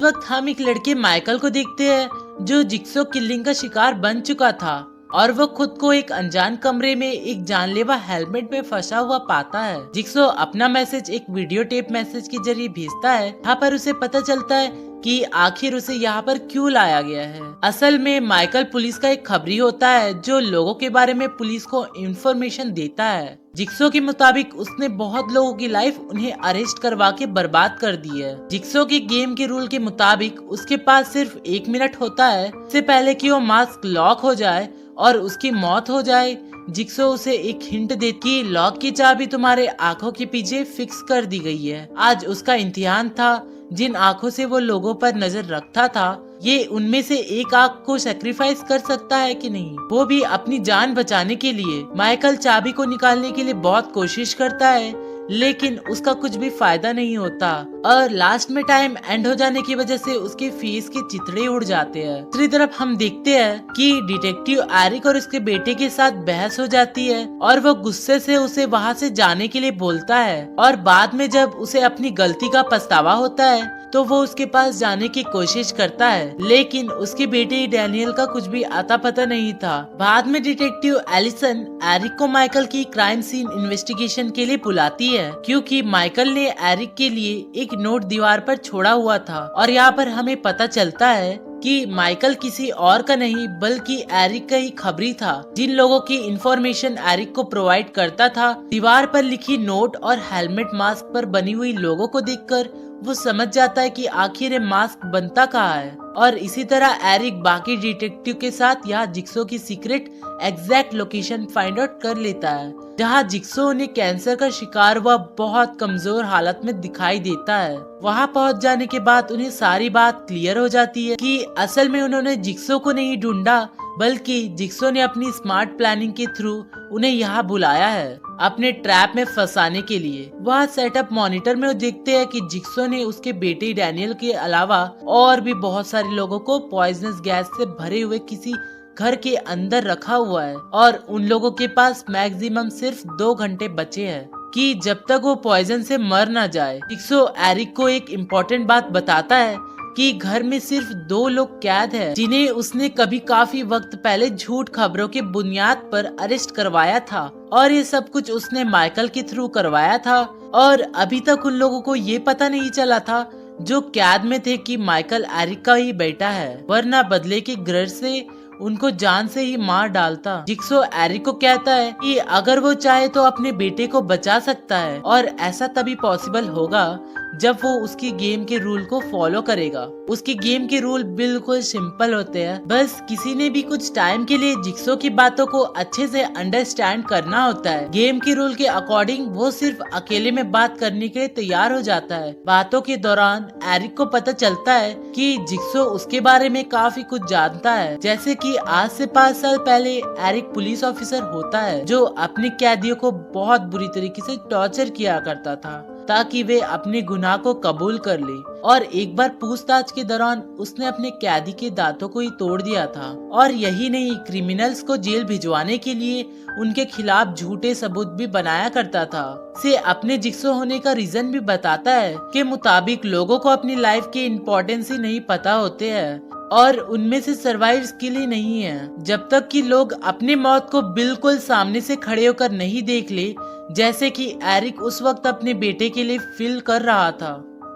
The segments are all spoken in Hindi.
वक्त हम एक लड़के माइकल को देखते हैं जो जिक्सो किलिंग का शिकार बन चुका था और वो खुद को एक अनजान कमरे में एक जानलेवा हेलमेट में फंसा हुआ पाता है। जिक्सो अपना मैसेज एक वीडियो टेप मैसेज के जरिए भेजता है। यहाँ पर उसे पता चलता है कि आखिर उसे यहाँ पर क्यों लाया गया है। असल में माइकल पुलिस का एक खबरी होता है जो लोगों के बारे में पुलिस को इंफॉर्मेशन देता है। जिक्सो के मुताबिक उसने बहुत लोगों की लाइफ उन्हें अरेस्ट करवा के बर्बाद कर दी है। जिक्सो के गेम के रूल के मुताबिक उसके पास सिर्फ 1 मिनट होता है इससे पहले कि वो मास्क लॉक हो जाए और उसकी मौत हो जाए। जिक्सो उसे एक हिंट देती कि लॉक की चाबी तुम्हारे आंखों के पीछे फिक्स कर दी गई है। आज उसका इम्तिहान था। जिन आंखों से वो लोगों पर नजर रखता था, ये उनमें से एक आंख को सेक्रीफाइस कर सकता है कि नहीं, वो भी अपनी जान बचाने के लिए। माइकल चाबी को निकालने के लिए बहुत कोशिश करता है लेकिन उसका कुछ भी फायदा नहीं होता और लास्ट में टाइम एंड हो जाने की वजह से उसके फेस के चिथड़े उड़ जाते हैं। दूसरी तरफ हम देखते हैं कि डिटेक्टिव एरिक और उसके बेटे के साथ बहस हो जाती है और वो गुस्से से उसे वहाँ से जाने के लिए बोलता है और बाद में जब उसे अपनी गलती का पछतावा होता है तो वो उसके पास जाने की कोशिश करता है लेकिन उसके बेटे डैनियल का कुछ भी आता पता नहीं था। बाद में डिटेक्टिव एलिसन एरिक को माइकल की क्राइम सीन इन्वेस्टिगेशन के लिए बुलाती है क्योंकि माइकल ने एरिक के लिए एक नोट दीवार पर छोड़ा हुआ था और यहाँ पर हमें पता चलता है कि माइकल किसी और का नहीं बल्कि एरिक का ही खबरी था। जिन लोगों की इंफॉर्मेशन एरिक को प्रोवाइड करता था, दीवार पर लिखी नोट और हेलमेट मास्क पर बनी हुई लोगों को देखकर वो समझ जाता है कि आखिर ये मास्क बनता कहाँ है और इसी तरह एरिक बाकी डिटेक्टिव के साथ यहाँ जिक्सो की secret exact location find out कर लेता है जहाँ जिक्सो उन्हें कैंसर का शिकार हुआ बहुत कमजोर हालत में दिखाई देता है। वहाँ पहुँच जाने के बाद उन्हें सारी बात क्लियर हो जाती है कि असल में उन्होंने जिक्सो को नहीं ढूंढा बल्कि जिक्सो ने अपनी स्मार्ट प्लानिंग के थ्रू उन्हें यहाँ बुलाया है अपने ट्रैप में फंसाने के लिए। वह सेटअप मॉनिटर में देखते हैं कि जिक्सो ने उसके बेटे डैनियल के अलावा और भी बहुत सारे लोगों को पॉइजनस गैस से भरे हुए किसी घर के अंदर रखा हुआ है और उन लोगों के पास मैक्सिमम सिर्फ 2 घंटे बचे हैं कि जब तक वो पॉइजन से मर ना जाए। जिक्सो एरिक को एक इम्पोर्टेंट बात बताता है कि घर में सिर्फ 2 लोग कैद हैं जिन्हें उसने कभी काफी वक्त पहले झूठ खबरों के बुनियाद पर अरेस्ट करवाया था और ये सब कुछ उसने माइकल के थ्रू करवाया था और अभी तक उन लोगों को ये पता नहीं चला था जो कैद में थे कि माइकल एरिक का ही बेटा है, वरना बदले के ग्रज से उनको जान से ही मार डालता। जिक्सो एरिक को कहता है कि अगर वो चाहे तो अपने बेटे को बचा सकता है और ऐसा तभी पॉसिबल होगा जब वो उसकी गेम के रूल को फॉलो करेगा। उसकी गेम के रूल बिल्कुल सिंपल होते हैं, बस किसी ने भी कुछ टाइम के लिए जिक्सो की बातों को अच्छे से अंडरस्टैंड करना होता है। गेम के रूल के अकॉर्डिंग वो सिर्फ अकेले में बात करने के लिए तैयार हो जाता है। बातों के दौरान एरिक को पता चलता है कि जिक्सो उसके बारे में काफी कुछ जानता है, जैसे कि आज से 5 साल पहले एरिक पुलिस ऑफिसर होता है जो अपने कैदियों को बहुत बुरी तरीके से टॉर्चर किया करता था ताकि वे अपने गुनाह को कबूल कर ले और एक बार पूछताछ के दौरान उसने अपने कैदी के दांतों को ही तोड़ दिया था और यही नहीं, क्रिमिनल्स को जेल भिजवाने के लिए उनके खिलाफ झूठे सबूत भी बनाया करता था। से अपने जिक्सो होने का रीजन भी बताता है के मुताबिक लोगों को अपनी लाइफ के इम्पोर्टेंस ही नहीं पता होते हैं और उनमें से सर्वाइव स्किल ही नहीं है जब तक कि लोग अपनी मौत को बिल्कुल सामने से खड़े होकर नहीं देख ले, जैसे कि एरिक उस वक्त अपने बेटे के लिए फील कर रहा था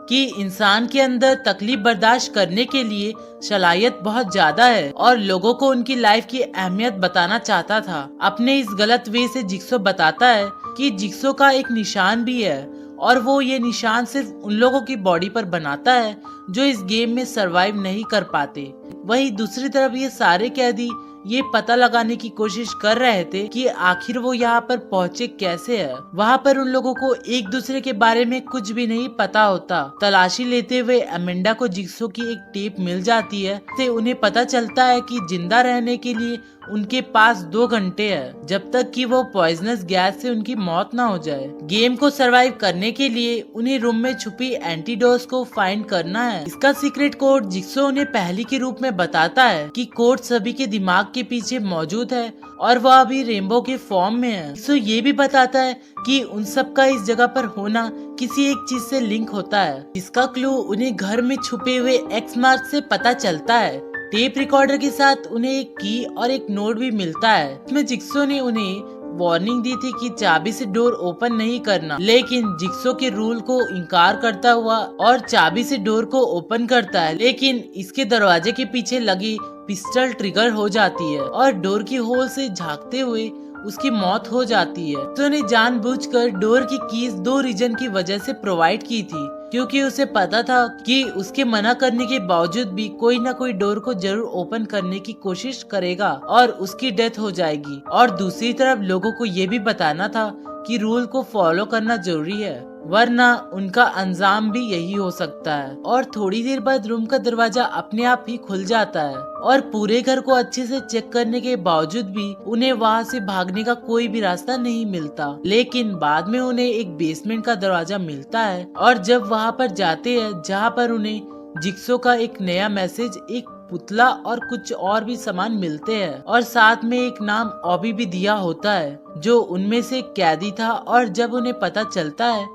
कि इंसान के अंदर तकलीफ बर्दाश्त करने के लिए सलाहियत बहुत ज्यादा है और लोगों को उनकी लाइफ की अहमियत बताना चाहता था। अपने इस गलत वे से जिक्सो बताता है कि जिक्सो का एक निशान भी है और वो ये निशान सिर्फ उन लोगों की बॉडी पर बनाता है जो इस गेम में सरवाइव नहीं कर पाते। वहीं दूसरी तरफ ये सारे कैदी ये पता लगाने की कोशिश कर रहे थे कि आखिर वो यहाँ पर पहुँचे कैसे है। वहाँ पर उन लोगों को एक दूसरे के बारे में कुछ भी नहीं पता होता। तलाशी लेते हुए अमेंडा को जिक्सो की एक टेप मिल जाती है। से उन्हें पता चलता है कि जिंदा रहने के लिए उनके पास 2 घंटे है जब तक कि वो पॉइजनस गैस से उनकी मौत ना हो जाए। गेम को सरवाइव करने के लिए उन्हें रूम में छुपी एंटीडोस को फाइंड करना है। इसका सीक्रेट कोड जिक्सो उन्हें पहेली के रूप में बताता है कि कोड सभी के दिमाग के पीछे मौजूद है और वह अभी रेनबो के फॉर्म में है। जिक्सो ये भी बताता है कि उन सब का इस जगह पर होना किसी एक चीज से लिंक होता है। इसका क्लू उन्हें घर में छुपे हुए एक्स मार्क से पता चलता है। टेप रिकॉर्डर के साथ उन्हें एक की और एक नोट भी मिलता है। इसमें जिक्सो ने उन्हें वार्निंग दी थी कि चाबी से डोर ओपन नहीं करना, लेकिन जिक्सो के रूल को इनकार करता हुआ और चाबी से डोर को ओपन करता है, लेकिन इसके दरवाजे के पीछे लगी पिस्टल ट्रिगर हो जाती है और डोर की होल से झांकते हुए उसकी मौत हो जाती है। तो ने जानबूझकर डोर की कीज 2 रीजन की वजह से प्रोवाइड की थी, क्योंकि उसे पता था कि उसके मना करने के बावजूद भी कोई ना कोई डोर को जरूर ओपन करने की कोशिश करेगा और उसकी डेथ हो जाएगी। और दूसरी तरफ लोगों को ये भी बताना था कि रूल को फॉलो करना जरूरी है, वरना उनका अंजाम भी यही हो सकता है। और थोड़ी देर बाद रूम का दरवाजा अपने आप ही खुल जाता है और पूरे घर को अच्छे से चेक करने के बावजूद भी उन्हें वहाँ से भागने का कोई भी रास्ता नहीं मिलता। लेकिन बाद में उन्हें एक बेसमेंट का दरवाजा मिलता है और जब वहाँ पर जाते हैं जहाँ पर उन्हें जिक्सो का एक नया मैसेज, एक पुतला और कुछ और भी सामान मिलते हैं और साथ में एक नाम ऑबी भी दिया होता है जो उनमें से कैदी था। और जब उन्हें पता चलता है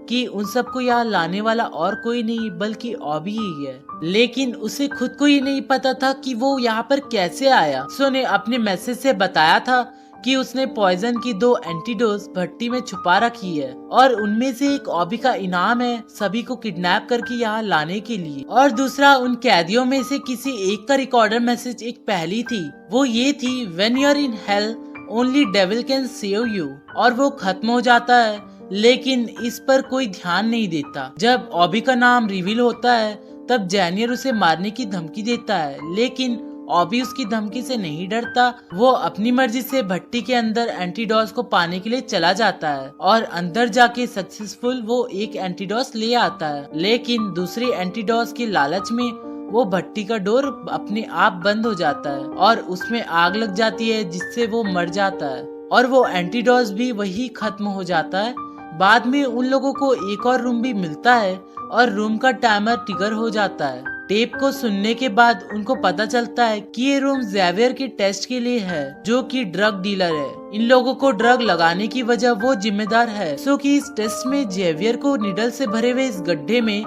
कि उन सबको यहाँ लाने वाला और कोई नहीं बल्कि ऑबी ही है, लेकिन उसे खुद को ही नहीं पता था कि वो यहाँ पर कैसे आया। सो ने अपने मैसेज से बताया था कि उसने पॉइजन की 2 एंटीडोज भट्टी में छुपा रखी है और उनमें से एक ऑबी का इनाम है सभी को किडनैप करके यहाँ लाने के लिए, और दूसरा उन कैदियों में से किसी एक का रिकॉर्डर मैसेज एक पहेली थी। वो ये थी, when you are in hell only devil can save you, और वो खत्म हो जाता है। लेकिन इस पर कोई ध्यान नहीं देता। जब ऑबी का नाम रिवील होता है तब जैनियर उसे मारने की धमकी देता है, लेकिन ऑबी उसकी धमकी से नहीं डरता। वो अपनी मर्जी से भट्टी के अंदर एंटीडोस को पाने के लिए चला जाता है और अंदर जाके सक्सेसफुल वो एक एंटीडोस ले आता है, लेकिन दूसरी एंटीडोस के लालच में वो भट्टी का डोर अपने आप बंद हो जाता है और उसमें आग लग जाती है जिससे वो मर जाता है और वो एंटीडोस भी वही खत्म हो जाता है। बाद में उन लोगों को एक और रूम भी मिलता है और रूम का टाइमर ट्रिगर हो जाता है। टेप को सुनने के बाद उनको पता चलता है कि ये रूम ज़ेवियर के टेस्ट के लिए है, जो कि ड्रग डीलर है। इन लोगों को ड्रग लगाने की वजह वो जिम्मेदार है। सो कि इस टेस्ट में ज़ेवियर को निडल से भरे हुए इस गड्ढे में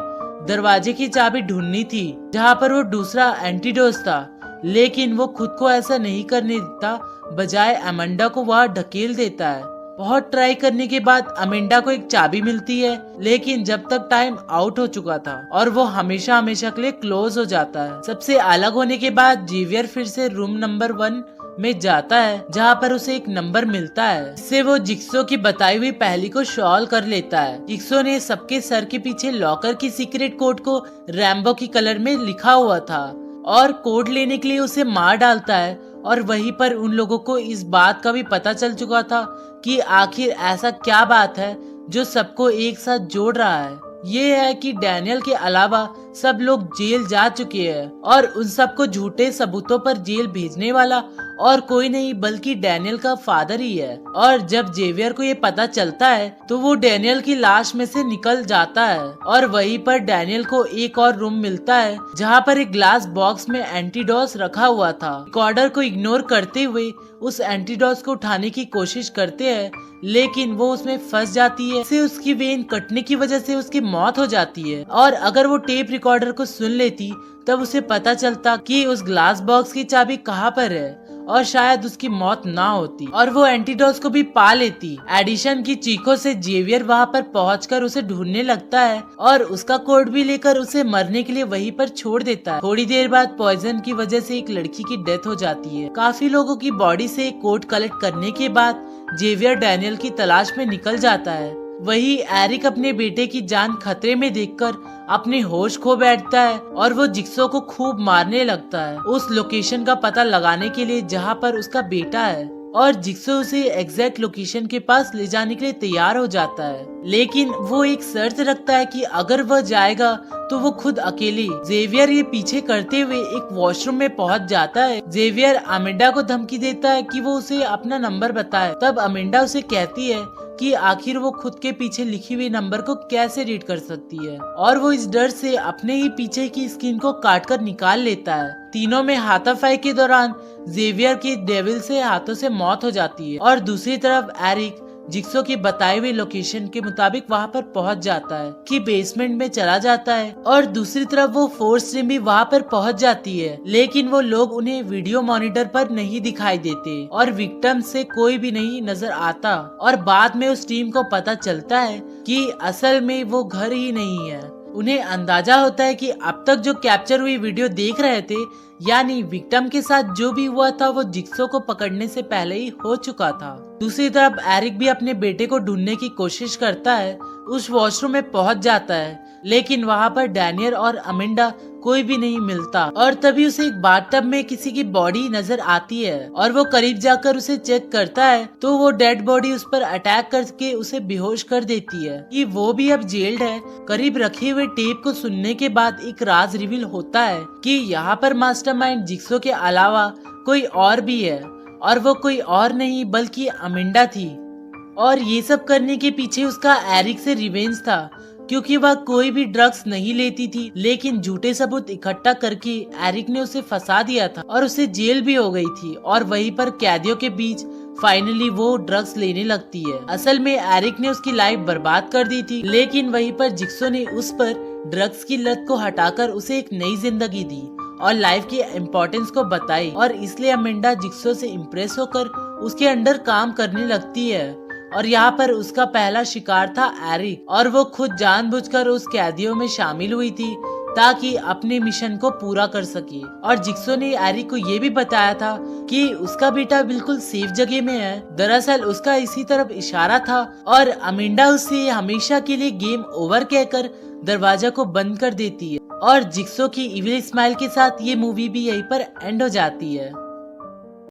दरवाजे की चाबी ढूंढनी थी जहाँ पर वो दूसरा एंटीडोस था, लेकिन वो खुद को ऐसा नहीं करने देता, बजाय अमेंडा को वहाँ ढकेल देता है। बहुत ट्राई करने के बाद अमेंडा को एक चाबी मिलती है, लेकिन जब तक टाइम आउट हो चुका था और वो हमेशा हमेशा के लिए क्लोज हो जाता है। सबसे अलग होने के बाद जेवियर फिर से रूम नंबर 1 में जाता है जहाँ पर उसे एक नंबर मिलता है, इससे वो जिक्सो की बताई हुई पहेली को सॉल्व कर लेता है। जिक्सो ने सबके सर के पीछे लॉकर की सीक्रेट कोड को रैम्बो की कलर में लिखा हुआ था और कोड लेने के लिए उसे मार डालता है। और वहीं पर उन लोगों को इस बात का भी पता चल चुका था कि आखिर ऐसा क्या बात है जो सबको एक साथ जोड़ रहा है। ये है कि डैनियल के अलावा सब लोग जेल जा चुके हैं और उन सबको झूठे सबूतों पर जेल भेजने वाला और कोई नहीं बल्कि डैनियल का फादर ही है। और जब जेवियर को ये पता चलता है तो वो डैनियल की लाश में से निकल जाता है और वहीं पर डैनियल को एक और रूम मिलता है जहाँ पर एक ग्लास बॉक्स में एंटीडोस रखा हुआ था। रिकॉर्डर को इग्नोर करते हुए उस एंटीडोस को उठाने की कोशिश करते हैं, लेकिन वो उसमें फंस जाती है। इससे उसकी वेन कटने की वजह से उसकी मौत हो जाती है। और अगर वो टेप रिकॉर्डर को सुन लेती तब उसे पता चलता कि उस ग्लास बॉक्स की चाबी कहाँ पर है और शायद उसकी मौत ना होती और वो एंटीडोस को भी पा लेती। एडिशन की चीखों से जेवियर वहाँ पर पहुंचकर उसे ढूंढने लगता है और उसका कोड भी लेकर उसे मरने के लिए वहीं पर छोड़ देता है। थोड़ी देर बाद पॉइजन की वजह से एक लड़की की डेथ हो जाती है। काफी लोगों की बॉडी से कोड कलेक्ट करने के बाद जेवियर डैनियल की तलाश में निकल जाता है। वही एरिक अपने बेटे की जान खतरे में देखकर अपने होश खो बैठता है और वो जिक्सो को खूब मारने लगता है उस लोकेशन का पता लगाने के लिए जहाँ पर उसका बेटा है, और जिक्सो उसे एग्जैक्ट लोकेशन के पास ले जाने के लिए तैयार हो जाता है। लेकिन वो एक शर्त रखता है कि अगर वह जाएगा तो वो खुद अकेले। जेवियर ये पीछे करते हुए एक वॉशरूम में पहुंच जाता है। जेवियर अमेंडा को धमकी देता है कि वो उसे अपना नंबर बताए। तब अमेंडा उसे कहती है कि आखिर वो खुद के पीछे लिखी हुई नंबर को कैसे रीड कर सकती है, और वो इस डर से अपने ही पीछे की स्किन को काटकर निकाल लेता है। तीनों में हाथापाई के दौरान जेवियर की डेविल से हाथों से मौत हो जाती है, और दूसरी तरफ एरिक जिक्सो की बताई हुई लोकेशन के मुताबिक वहाँ पर पहुँच जाता है कि बेसमेंट में चला जाता है, और दूसरी तरफ वो फोर्स टीम भी वहाँ पर पहुँच जाती है। लेकिन वो लोग उन्हें वीडियो मॉनिटर पर नहीं दिखाई देते और विक्टिम से कोई भी नहीं नजर आता, और बाद में उस टीम को पता चलता है कि असल में वो घर ही नहीं है। उन्हें अंदाजा होता है कि अब तक जो कैप्चर हुई वीडियो देख रहे थे, यानी विक्टिम के साथ जो भी हुआ था वो जिक्सो को पकड़ने से पहले ही हो चुका था। दूसरी तरफ एरिक भी अपने बेटे को ढूंढने की कोशिश करता है, उस वॉशरूम में पहुंच जाता है, लेकिन वहां पर डैनियल और अमेंडा कोई भी नहीं मिलता, और तभी उसे एक बाथटब में किसी की बॉडी नजर आती है, और वो करीब जाकर उसे चेक करता है तो वो डेड बॉडी उस पर अटैक करके उसे बेहोश कर देती है कि वो भी अब जेल्ड है। करीब रखे हुए टेप को सुनने के बाद एक राज रिवील होता है कि यहाँ पर मास्टरमाइंड जिक्सो के अलावा कोई और भी है, और वो कोई और नहीं बल्कि अमेंडा थी, और ये सब करने के पीछे उसका एरिक से रिवेंज था, क्योंकि वह कोई भी ड्रग्स नहीं लेती थी, लेकिन झूठे सबूत इकट्ठा करके एरिक ने उसे फंसा दिया था और उसे जेल भी हो गई थी, और वहीं पर कैदियों के बीच फाइनली वो ड्रग्स लेने लगती है। असल में एरिक ने उसकी लाइफ बर्बाद कर दी थी, लेकिन वहीं पर जिक्सो ने उस पर ड्रग्स की लत को हटाकर उसे एक नई जिंदगी दी और लाइफ की इम्पोर्टेंस को बताई, और इसलिए अमेंडा जिक्सो से इम्प्रेस होकर उसके अंडर काम करने लगती है। और यहाँ पर उसका पहला शिकार था एरिक, और वो खुद जानबूझकर उस कैदियों में शामिल हुई थी ताकि अपने मिशन को पूरा कर सके। और जिक्सो ने एरिक को ये भी बताया था कि उसका बेटा बिल्कुल सेफ जगह में है। दरअसल उसका इसी तरफ इशारा था, और अमेंडा उससे हमेशा के लिए गेम ओवर कहकर दरवाजा को बंद कर देती है, और जिक्सो की इविल स्माइल के साथ ये मूवी भी यहीं पर एंड हो जाती है।